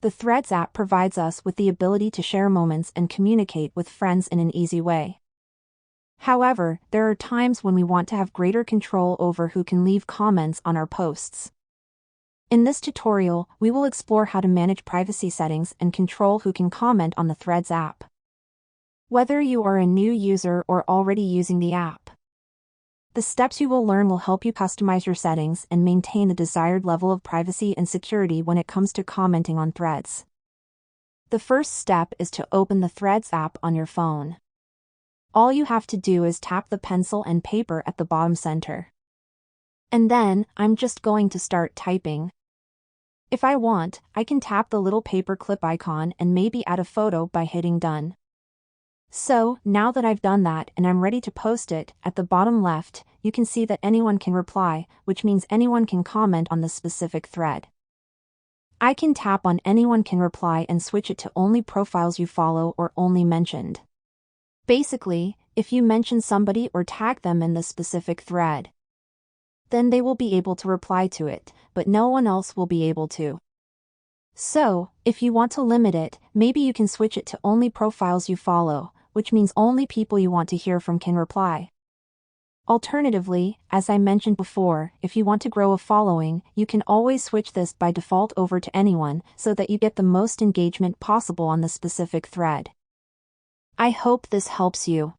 The Threads app provides us with the ability to share moments and communicate with friends in an easy way. However, there are times when we want to have greater control over who can leave comments on our posts. In this tutorial, we will explore how to manage privacy settings and control who can comment on the Threads app. Whether you are a new user or already using the app, the steps you will learn will help you customize your settings and maintain the desired level of privacy and security when it comes to commenting on threads. The first step is to open the Threads app on your phone. All you have to do is tap the pencil and paper at the bottom center. And then, I'm just going to start typing. If I want, I can tap the little paper clip icon and maybe add a photo by hitting done. So, now that I've done that and I'm ready to post it, at the bottom left, you can see that anyone can reply, which means anyone can comment on the specific thread. I can tap on anyone can reply and switch it to only profiles you follow or only mentioned. Basically, if you mention somebody or tag them in the specific thread, then they will be able to reply to it, but no one else will be able to. So, if you want to limit it, maybe you can switch it to only profiles you follow, which means only people you want to hear from can reply. Alternatively, as I mentioned before, if you want to grow a following, you can always switch this by default over to anyone so that you get the most engagement possible on the specific thread. I hope this helps you.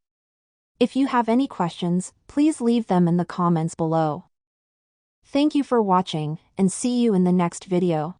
If you have any questions, please leave them in the comments below. Thank you for watching, and see you in the next video.